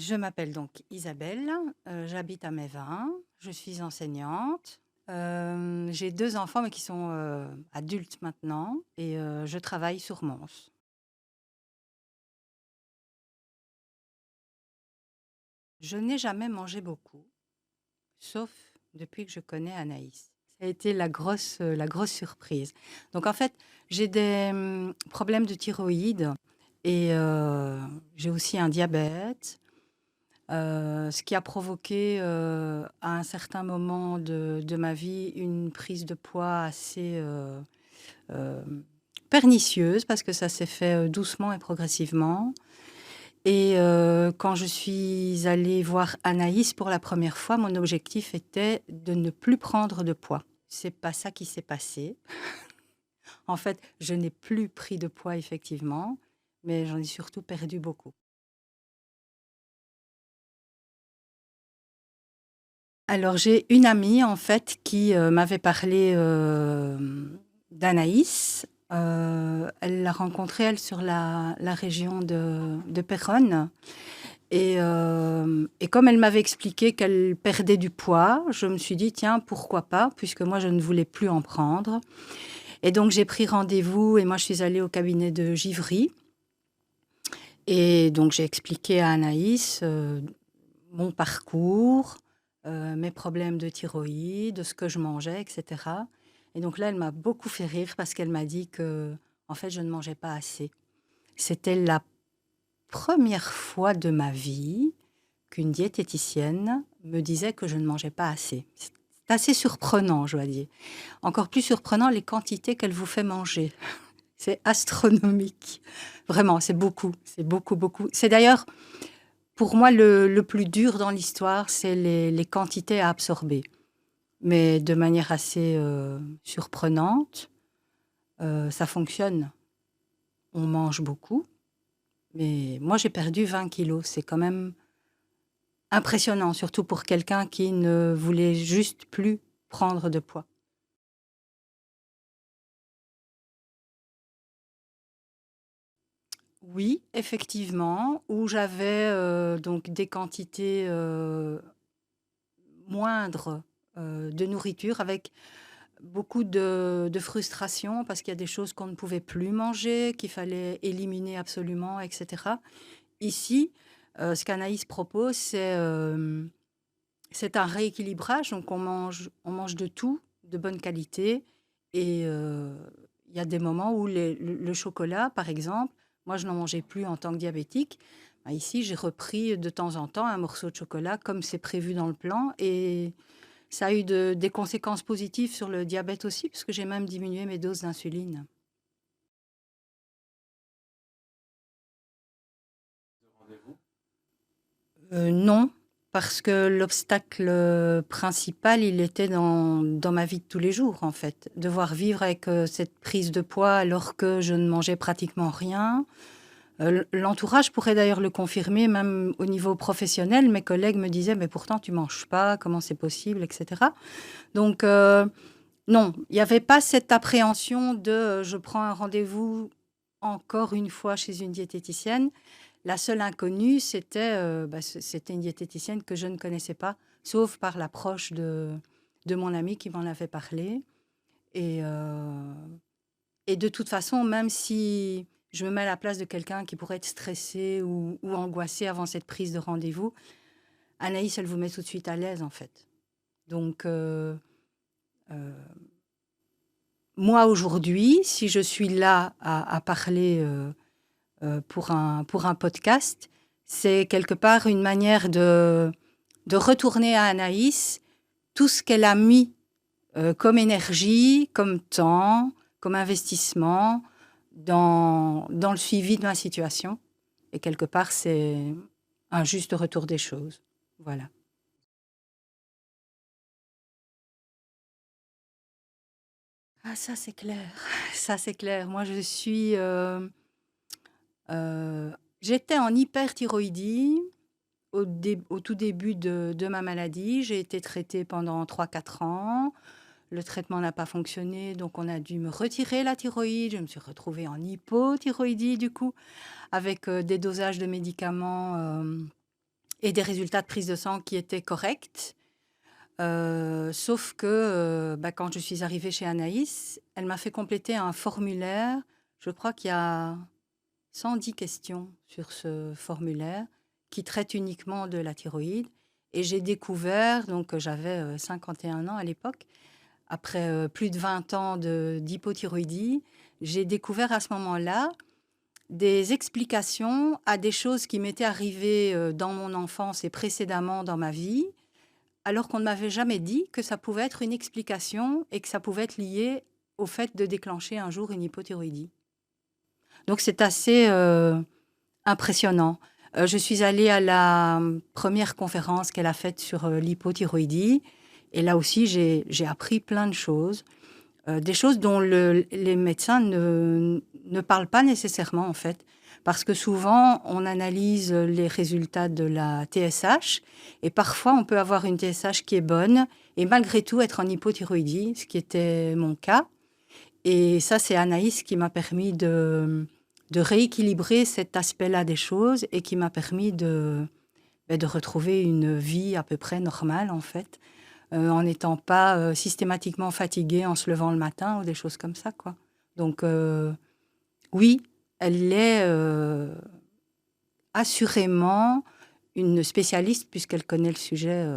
Je m'appelle donc Isabelle, j'habite à Mévin, je suis enseignante. J'ai 2 enfants, mais qui sont, adultes maintenant et je travaille sur Mons. Je n'ai jamais mangé beaucoup, sauf depuis que je connais Anaïs. Ça a été la grosse surprise. Donc en fait, j'ai des, problèmes de thyroïde et j'ai aussi un diabète. Ce qui a provoqué, à un certain moment de ma vie, une prise de poids assez, pernicieuse parce que ça s'est fait, doucement et progressivement et quand je suis allée voir Anaïs pour la première fois, mon objectif était de ne plus prendre de poids. C'est pas ça qui s'est passé. En fait, je n'ai plus pris de poids effectivement, mais j'en ai surtout perdu beaucoup. Alors, j'ai une amie, en fait, qui, m'avait parlé, d'Anaïs. Elle l'a rencontrée, elle, sur la région de Péronne et comme elle m'avait expliqué qu'elle perdait du poids, je me suis dit: «Tiens, pourquoi pas?» puisque moi, je ne voulais plus en prendre et donc j'ai pris rendez-vous et moi, je suis allée au cabinet de Givry et donc j'ai expliqué à Anaïs, mon parcours, mes problèmes de thyroïde, ce que je mangeais et cetera et donc là, elle m'a beaucoup fait rire parce qu'elle m'a dit que, en fait, je ne mangeais pas assez. C'était la première fois de ma vie qu'une diététicienne me disait que je ne mangeais pas assez. C'est assez surprenant, je dois dire. Encore plus surprenant, les quantités qu'elle vous fait manger. C'est astronomique. Vraiment, c'est beaucoup, beaucoup, beaucoup. C'est d'ailleurs pour moi, le plus dur dans l'histoire, c'est les quantités à absorber, mais de manière assez, surprenante, ça fonctionne. On mange beaucoup, mais moi, j'ai perdu 20 kilos. C'est quand même impressionnant, surtout pour quelqu'un qui ne voulait juste plus prendre de poids. Oui, effectivement, où j'avais, donc des quantités, moindres, de nourriture avec beaucoup de frustration parce qu'il y a des choses qu'on ne pouvait plus manger, qu'il fallait éliminer absolument, et cetera. Ici, ce qu'Anaïs propose, c'est un rééquilibrage, donc on mange de tout, de bonne qualité et il y a des moments où le chocolat, par exemple, moi je n'en mangeais plus en tant que diabétique. Bah, ici, j'ai repris de temps en temps un morceau de chocolat comme c'est prévu dans le plan et ça a eu des conséquences positives sur le diabète aussi, puisque j'ai même diminué mes doses d'insuline. Non, parce que l'obstacle principal, il était dans ma vie de tous les jours, en fait. Devoir vivre avec cette prise de poids alors que je ne mangeais pratiquement rien. L'entourage pourrait d'ailleurs le confirmer, même au niveau professionnel. Mes collègues me disaient, mais pourtant tu manges pas, comment c'est possible, etc. Donc, non, il n'y avait pas cette appréhension de je prends un rendez-vous encore une fois chez une diététicienne. La seule inconnue, c'était une diététicienne que je ne connaissais pas, sauf par l'approche de mon ami qui m'en avait parlé. Et, euh, et de toute façon, même si je me mets à la place de quelqu'un qui pourrait être stressé ou angoissé avant cette prise de rendez-vous, Anaïs, elle vous met tout de suite à l'aise, en fait. Donc, euh, moi, aujourd'hui, si je suis là à parler pour un podcast, c'est quelque part une manière de retourner à Anaïs tout ce qu'elle a mis comme énergie, comme temps, comme investissement dans le suivi de ma situation. Et quelque part, c'est un juste retour des choses. Voilà. Ah, ça, c'est clair. Ça, c'est clair. Moi, j'étais en hyperthyroïdie au tout début de ma maladie. J'ai été traitée pendant 3 4 ans. Le traitement n'a pas fonctionné, donc on a dû me retirer la thyroïde. Je me suis retrouvée en hypothyroïdie, du coup, avec des dosages de médicaments et des résultats de prise de sang qui étaient corrects. Sauf que quand je suis arrivée chez Anaïs, elle m'a fait compléter un formulaire. Je crois qu'il y a 110 questions sur ce formulaire qui traite uniquement de la thyroïde. Et j'ai découvert, donc j'avais 51 ans à l'époque, après plus de 20 ans d'hypothyroïdie, j'ai découvert à ce moment-là des explications à des choses qui m'étaient arrivées dans mon enfance et précédemment dans ma vie, alors qu'on ne m'avait jamais dit que ça pouvait être une explication et que ça pouvait être lié au fait de déclencher un jour une hypothyroïdie. Donc c'est assez impressionnant. Je suis allée à la première conférence qu'elle a faite sur l'hypothyroïdie et là aussi j'ai appris plein de choses. Des choses dont les médecins ne parlent pas nécessairement, en fait. Parce que souvent, on analyse les résultats de la TSH et parfois, on peut avoir une TSH qui est bonne et malgré tout être en hypothyroïdie, ce qui était mon cas. Et ça, c'est Anaïs qui m'a permis de rééquilibrer cet aspect-là des choses et qui m'a permis de retrouver une vie à peu près normale, en fait. En n'étant pas systématiquement fatiguée en se levant le matin ou des choses comme ça, quoi. Donc, oui, elle est assurément une spécialiste puisqu'elle connaît le sujet,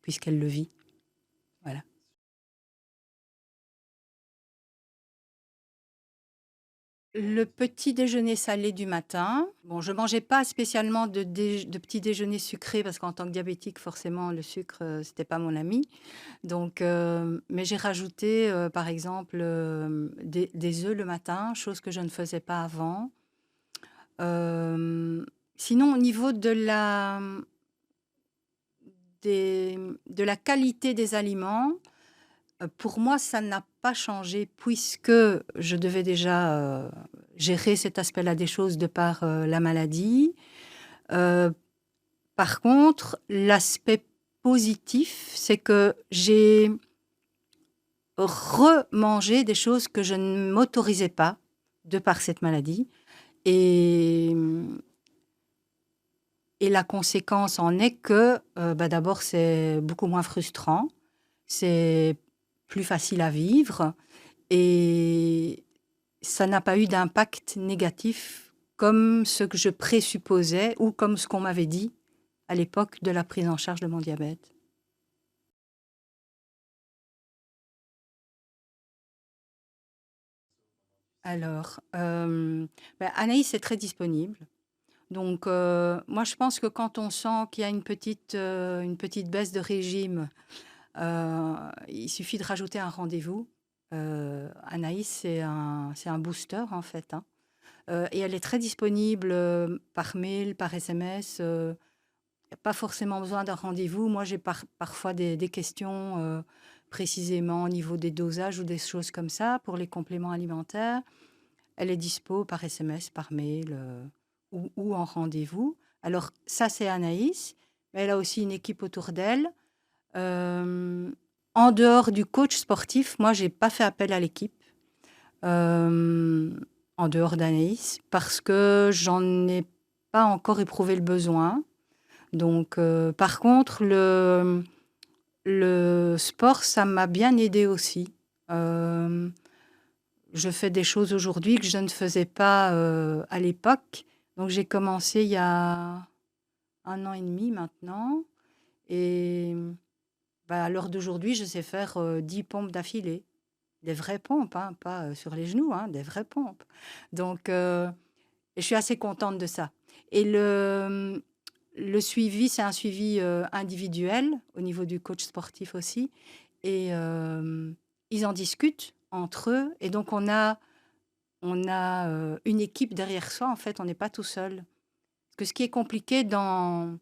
puisqu'elle le vit. Voilà. Le petit déjeuner salé du matin. Bon, je mangeais pas spécialement de petit déjeuner sucré parce qu'en tant que diabétique, forcément, le sucre, c'était pas mon ami. Donc, mais j'ai rajouté, par exemple, des œufs le matin, chose que je ne faisais pas avant. Sinon, au niveau de la qualité des aliments, pour moi, ça n'a pas changé puisque je devais déjà gérer cet aspect-là des choses de par la maladie. Euh, Par contre, l'aspect positif, c'est que j'ai remanger des choses que je ne m'autorisais pas de par cette maladie. Et, et la conséquence en est que, d'abord, c'est beaucoup moins frustrant, c'est plus facile à vivre et ça n'a pas eu d'impact négatif comme ce que je présupposais ou comme ce qu'on m'avait dit à l'époque de la prise en charge de mon diabète. Alors, Anaïs est très disponible. Donc, moi, je pense que quand on sent qu'il y a une petite baisse de régime, il suffit de rajouter un rendez-vous. Anaïs, c'est un booster, en fait, hein. Et elle est très disponible par mail, par SMS. Y a pas forcément besoin d'un rendez-vous. Moi, j'ai parfois des questions précisément au niveau des dosages ou des choses comme ça pour les compléments alimentaires. Elle est dispo par SMS, par mail ou en rendez-vous. Alors ça, c'est Anaïs. Mais elle a aussi une équipe autour d'elle. Euh, En dehors du coach sportif, moi, j'ai pas fait appel à l'équipe. euh, En dehors d'Anaïs, parce que j'en ai pas encore éprouvé le besoin. Donc, par contre, le sport, ça m'a bien aidé aussi. Euh, je fais des choses aujourd'hui que je ne faisais pas à l'époque. Donc j'ai commencé il y a 1 an et demi maintenant. Et à l'heure d'aujourd'hui, je sais faire 10 pompes d'affilée. Des vraies pompes, hein, pas sur les genoux, hein, des vraies pompes. Donc et je suis assez contente de ça. Et le suivi, c'est un suivi individuel au niveau du coach sportif aussi. Et ils en discutent entre eux. Et donc on a une équipe derrière soi, en fait, on n'est pas tout seul. Parce que ce qui est compliqué dans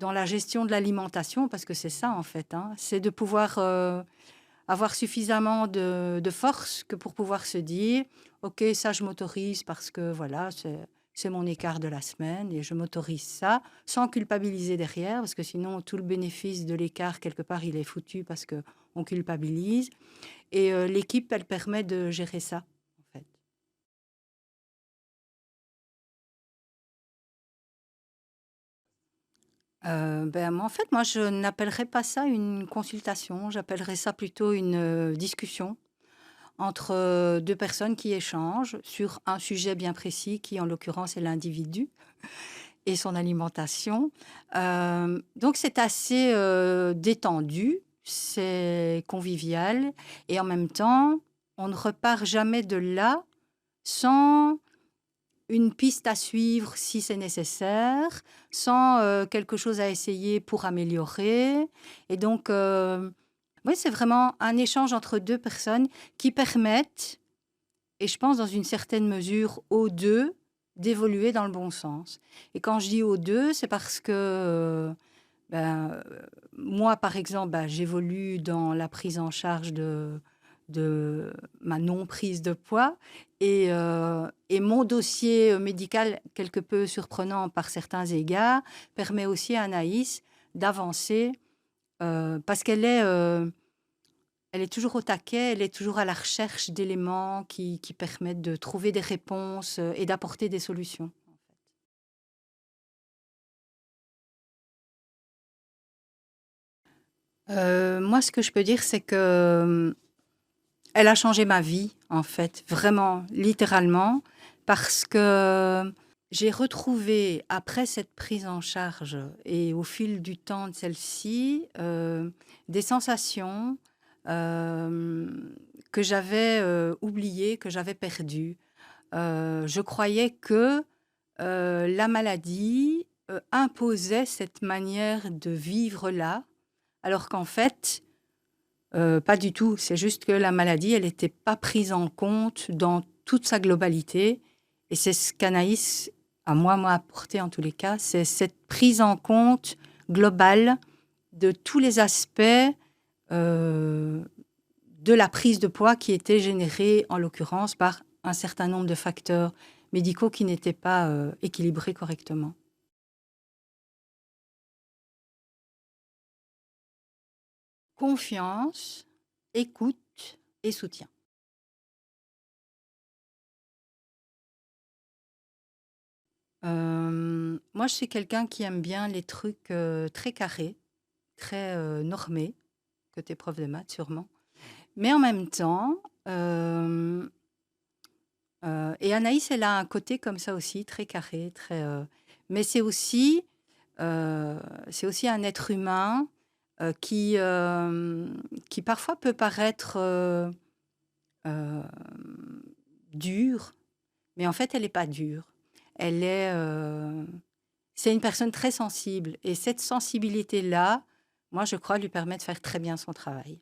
la gestion de l'alimentation, parce que c'est ça, en fait, hein, c'est de pouvoir avoir suffisamment de force que pour pouvoir se dire, OK, ça, je m'autorise parce que, voilà, c'est mon écart de la semaine et je m'autorise ça sans culpabiliser derrière, parce que sinon, tout le bénéfice de l'écart, quelque part, il est foutu parce qu'on culpabilise. Et l'équipe, elle permet de gérer ça, en fait. Moi, en fait, moi, je n'appellerais pas ça une consultation, j'appellerais ça plutôt une, discussion entre, 2 personnes qui échangent sur un sujet bien précis qui, en l'occurrence, est l'individu et son alimentation. Donc c'est assez, détendu, c'est convivial et en même temps, on ne repart jamais de là sans une piste à suivre si c'est nécessaire, sans, quelque chose à essayer pour améliorer et donc, oui, c'est vraiment un échange entre 2 personnes qui permettent et je pense dans une certaine mesure aux 2 d'évoluer dans le bon sens. Et quand je dis aux 2, c'est parce que, moi, par exemple, j'évolue dans la prise en charge de ma non prise de poids et mon dossier, médical, quelque peu surprenant par certains égards, permet aussi à Anaïs d'avancer, parce elle est toujours au taquet, elle est toujours à la recherche d'éléments qui permettent de trouver des réponses, et d'apporter des solutions. Moi, ce que je peux dire, c'est que, elle a changé ma vie, en fait, vraiment, littéralement, parce que j'ai retrouvé, après cette prise en charge et au fil du temps de celle-ci, des sensations, que j'avais, oubliées, que j'avais perdues. Je croyais que, la maladie, imposait cette manière de vivre-là, alors qu'en fait, pas du tout. C'est juste que la maladie, elle n'était pas prise en compte dans toute sa globalité et c'est ce qu'Anaïs, à moi, m'a apporté en tous les cas, c'est cette prise en compte globale de tous les aspects, heu, de la prise de poids qui était générée, en l'occurrence, par un certain nombre de facteurs médicaux qui n'étaient pas, équilibrés correctement. Confiance, écoute et soutien. Moi, je suis quelqu'un qui aime bien les trucs, très carrés, très, normés, côté prof de maths sûrement. Mais en même temps, et Anaïs, elle a un côté comme ça aussi, très carré, très, mais heu, c'est aussi un être humain, qui parfois peut paraître, hem, dure, mais en fait, elle est pas dure. Elle est, c'est une personne très sensible et cette sensibilité-là, moi, je crois, lui permet de faire très bien son travail.